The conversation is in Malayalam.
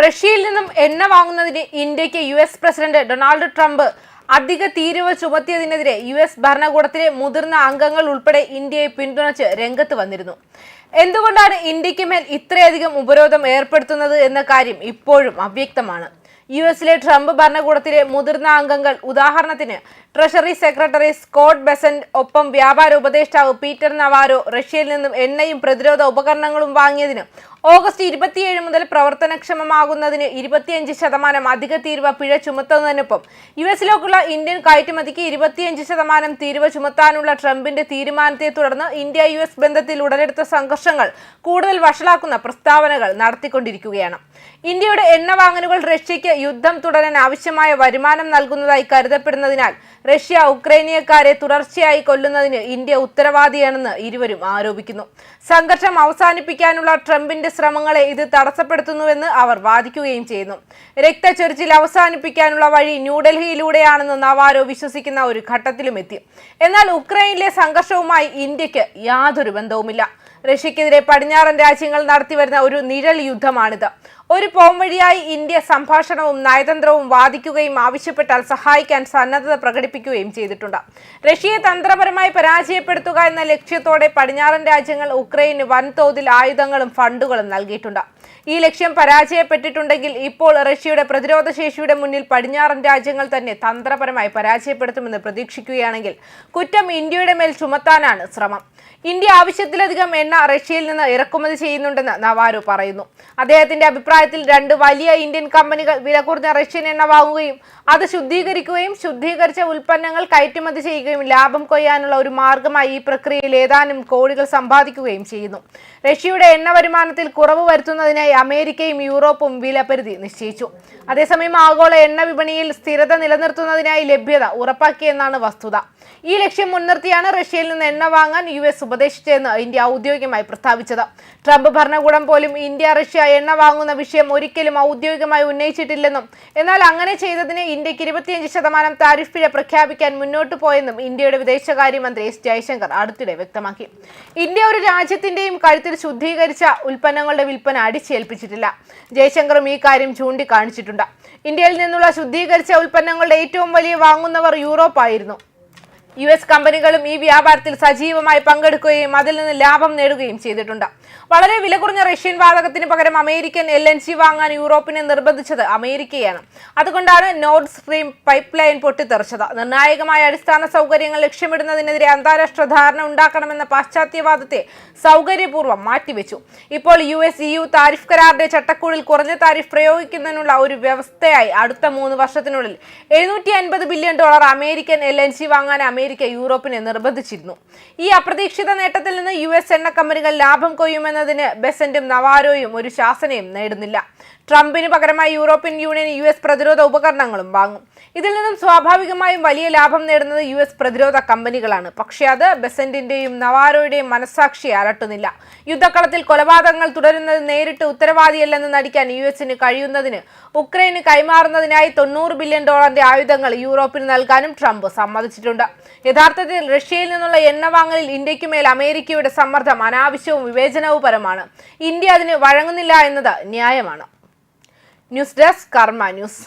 റഷ്യയിൽ നിന്നും എണ്ണ വാങ്ങുന്നതിന് ഇന്ത്യക്ക് യുഎസ് പ്രസിഡന്റ് ഡൊണാൾഡ് ട്രംപ് അധിക തീരുവ ചുമത്തിയതിനെതിരെ യുഎസ് ഭരണകൂടത്തിലെ മുതിർന്ന അംഗങ്ങൾ ഉൾപ്പെടെ ഇന്ത്യയെ പിന്തുണച്ച് രംഗത്ത് വന്നിരുന്നു. എന്തുകൊണ്ടാണ് ഇന്ത്യക്ക് മേൽ ഇത്രയധികം ഉപരോധം ഏർപ്പെടുത്തുന്നത് എന്ന കാര്യം ഇപ്പോഴും അവ്യക്തമാണ്. യുഎസിലെ ട്രംപ് ഭരണകൂടത്തിലെ മുതിർന്ന അംഗങ്ങൾ, ഉദാഹരണത്തിന് ട്രഷറി സെക്രട്ടറി സ്കോട്ട് ബെസന്റ്, ഒപ്പം വ്യാപാര ഉപദേഷ്ടാവ് പീറ്റർ നവാരോ, റഷ്യയിൽ നിന്നും എണ്ണയും പ്രതിരോധ ഉപകരണങ്ങളും വാങ്ങിയതിന് ഓഗസ്റ്റ് 27 മുതൽ പ്രവർത്തനക്ഷമമാകുന്നതിന് 25% അധിക തീരുവ പിഴ ചുമത്തുന്നതിനൊപ്പം യുഎസിലേക്കുള്ള ഇന്ത്യൻ കയറ്റുമതിക്ക് 25% തീരുവ ചുമത്താനുള്ള ട്രംപിന്റെ തീരുമാനത്തെ തുടർന്ന് ഇന്ത്യ യുഎസ് ബന്ധത്തിൽ ഉടലെടുത്ത സംഘർഷങ്ങൾ കൂടുതൽ വഷളാക്കുന്ന പ്രസ്താവനകൾ നടത്തിക്കൊണ്ടിരിക്കുകയാണ്. ഇന്ത്യയുടെ എണ്ണ വാങ്ങലുകൾ റഷ്യയ്ക്ക് യുദ്ധം തുടരാൻ ആവശ്യമായ വരുമാനം നൽകുന്നതായി കരുതപ്പെടുന്നതിനാൽ റഷ്യ ഉക്രൈനിയക്കാരെ തുടർച്ചയായി കൊല്ലുന്നതിന് ഇന്ത്യ ഉത്തരവാദിയാണെന്ന് ഇരുവരും ആരോപിക്കുന്നു. സംഘർഷം അവസാനിപ്പിക്കാനുള്ള ട്രംപിന്റെ ശ്രമങ്ങളെ ഇത് തടസ്സപ്പെടുത്തുന്നുവെന്ന് അവർ വാദിക്കുകയും ചെയ്യുന്നു. രക്തച്ചൊരിച്ചിൽ അവസാനിപ്പിക്കാനുള്ള വഴി ന്യൂഡൽഹിയിലൂടെയാണെന്ന് നവാരോ വിശ്വസിക്കുന്ന ഒരു ഘട്ടത്തിലും എത്തി. എന്നാൽ ഉക്രൈനിലെ സംഘർഷവുമായി ഇന്ത്യക്ക് യാതൊരു ബന്ധവുമില്ല. റഷ്യക്കെതിരെ പടിഞ്ഞാറൻ രാജ്യങ്ങൾ നടത്തിവരുന്ന ഒരു നിഴൽ യുദ്ധമാണിത്. ഒരു പോംവഴിയായി ഇന്ത്യ സംഭാഷണവും നയതന്ത്രവും വാദിക്കുകയും ആവശ്യപ്പെട്ടാൽ സഹായിക്കാൻ സന്നദ്ധത പ്രകടിപ്പിക്കുകയും ചെയ്തിട്ടുണ്ട്. റഷ്യയെ തന്ത്രപരമായി പരാജയപ്പെടുത്തുക എന്ന ലക്ഷ്യത്തോടെ പടിഞ്ഞാറൻ രാജ്യങ്ങൾ ഉക്രൈന് വൻതോതിൽ ആയുധങ്ങളും ഫണ്ടുകളും നൽകിയിട്ടുണ്ട്. ഈ ലക്ഷ്യം പരാജയപ്പെട്ടിട്ടുണ്ടെങ്കിൽ ഇപ്പോൾ റഷ്യയുടെ പ്രതിരോധ ശേഷിയുടെ മുന്നിൽ പടിഞ്ഞാറൻ രാജ്യങ്ങൾ തന്നെ തന്ത്രപരമായി പരാജയപ്പെടുത്തുമെന്ന് പ്രതീക്ഷിക്കുകയാണെങ്കിൽ കുറ്റം ഇന്ത്യയുടെ മേൽ ചുമത്താനാണ് ശ്രമം. ഇന്ത്യ ആവശ്യത്തിലധികം എണ്ണ റഷ്യയിൽ നിന്ന് ഇറക്കുമതി ചെയ്യുന്നുണ്ടെന്ന് നവാരോ പറയുന്നു. അദ്ദേഹത്തിന്റെ അഭിപ്രായത്തിൽ 2 വലിയ ഇന്ത്യൻ കമ്പനികൾ വില കുറഞ്ഞ റഷ്യൻ എണ്ണ വാങ്ങുകയും അത് ശുദ്ധീകരിക്കുകയും ശുദ്ധീകരിച്ച ഉൽപ്പന്നങ്ങൾ കയറ്റുമതി ചെയ്യുകയും ലാഭം കൊയ്യാനുള്ള ഒരു മാർഗമായി ഈ പ്രക്രിയയിൽ ഏതാനും കോടികൾ സമ്പാദിക്കുകയും ചെയ്യുന്നു. റഷ്യയുടെ എണ്ണ വരുമാനത്തിൽ കുറവ് വരുത്തുന്നതിനായി അമേരിക്കയും യൂറോപ്പും വിലപരിധി നിശ്ചയിച്ചു. അതേസമയം ആഗോള എണ്ണ വിപണിയിൽ സ്ഥിരത നിലനിർത്തുന്നതിനായി ലഭ്യത ഉറപ്പാക്കിയെന്നാണ് വസ്തുത. ഈ ലക്ഷ്യം മുൻനിർത്തിയാണ് റഷ്യയിൽ നിന്ന് എണ്ണ വാങ്ങാൻ യുഎസ് ഉപദേശിച്ചതെന്ന് ഇന്ത്യ ഔദ്യോഗികമായി പ്രസ്താവിച്ചത്. ട്രംപ് ഭരണകൂടം പോലും ഇന്ത്യ റഷ്യ എണ്ണ വാങ്ങുന്ന വിഷയം ഒരിക്കലും ഔദ്യോഗികമായി ഉന്നയിച്ചിട്ടില്ലെന്നും എന്നാൽ അങ്ങനെ ചെയ്തതിന് ഇന്ത്യക്ക് 25% താരിഫ് പിഴ പ്രഖ്യാപിക്കാൻ മുന്നോട്ട് പോയെന്നും ഇന്ത്യയുടെ വിദേശകാര്യമന്ത്രി എസ് ജയശങ്കർ അടുത്തിടെ വ്യക്തമാക്കി. ഇന്ത്യ ഒരു രാജ്യത്തിന്റെയും കഴുത്തിൽ ശുദ്ധീകരിച്ച ഉൽപ്പന്നങ്ങളുടെ വിൽപ്പന അടിച്ചേൽപ്പിച്ചിട്ടില്ല. ജയശങ്കറും ഈ കാര്യം ചൂണ്ടിക്കാണിച്ചിട്ടുണ്ട്. ഇന്ത്യയിൽ നിന്നുള്ള ശുദ്ധീകരിച്ച ഉൽപ്പന്നങ്ങളുടെ ഏറ്റവും വലിയ വാങ്ങുന്നവർ യൂറോപ്പായിരുന്നു. യുഎസ് കമ്പനികളും ഈ വ്യാപാരത്തിൽ സജീവമായി പങ്കെടുക്കുകയും അതിൽ നിന്ന് ലാഭം നേടുകയും ചെയ്തിട്ടുണ്ട്. വളരെ വില കുറഞ്ഞ റഷ്യൻ വാതകത്തിന് പകരം അമേരിക്കൻ LNG വാങ്ങാൻ യൂറോപ്പിനെ നിർബന്ധിച്ചത് അമേരിക്കയാണ്. അതുകൊണ്ടാണ് നോർഡ് സ്ട്രീം പൈപ്പ് ലൈൻ പൊട്ടിത്തെറിച്ചത്. നിർണായകമായ അടിസ്ഥാന സൗകര്യങ്ങൾ ലക്ഷ്യമിടുന്നതിനെതിരെ അന്താരാഷ്ട്ര ധാരണ ഉണ്ടാക്കണമെന്ന പാശ്ചാത്യവാദത്തെ സൗകര്യപൂർവ്വം മാറ്റിവെച്ചു. ഇപ്പോൾ US-EU താരിഫ് കരാറിന്റെ ചട്ടക്കൂടിൽ കുറഞ്ഞ താരിഫ് പ്രയോഗിക്കുന്നതിനുള്ള ഒരു വ്യവസ്ഥയായി അടുത്ത 3 വർഷത്തിനുള്ളിൽ $750 ബില്യൺ അമേരിക്കൻ LNG വാങ്ങാൻ അമേരിക്ക യൂറോപ്പിനെ നിർബന്ധിച്ചിരുന്നു. ഈ അപ്രതീക്ഷിത നേട്ടത്തിൽ നിന്ന് US എണ്ണ കമ്പനികൾ ലാഭം കൊയ്യുമെന്നതിന് ബെസന്റും നവാരോയും ഒരു ശാസനയും നേടുന്നില്ല. ട്രംപിന് പകരമായി യൂറോപ്യൻ യൂണിയൻ US പ്രതിരോധ ഉപകരണങ്ങളും വാങ്ങും. ഇതിൽ നിന്നും സ്വാഭാവികമായും വലിയ ലാഭം നേടുന്നത് US പ്രതിരോധ കമ്പനികളാണ്. പക്ഷേ അത് ബെസന്റിന്റെയും നവാരോയുടെയും മനസ്സാക്ഷിയെ അലട്ടുന്നില്ല. യുദ്ധക്കളത്തിൽ കൊലപാതകങ്ങൾ തുടരുന്നത് നേരിട്ട് ഉത്തരവാദിയല്ലെന്ന് നടിക്കാൻ US-ന് കഴിയുന്നതിന് ഉക്രൈന് കൈമാറുന്നതിനായി $90 ബില്യൺ ആയുധങ്ങൾ യൂറോപ്പിന് നൽകാനും ട്രംപ് സമ്മതിച്ചിട്ടുണ്ട്. യഥാർത്ഥത്തിൽ റഷ്യയിൽ നിന്നുള്ള എണ്ണ വാങ്ങലിൽ ഇന്ത്യക്ക് മേൽ അമേരിക്കയുടെ സമ്മർദ്ദം അനാവശ്യവും വിവേചനവുപരമാണ്. ഇന്ത്യ അതിന് വഴങ്ങുന്നില്ല എന്നത് ന്യായമാണ്. ന്യൂസ് ഡെസ്ക് കർമ്മ ന്യൂസ്.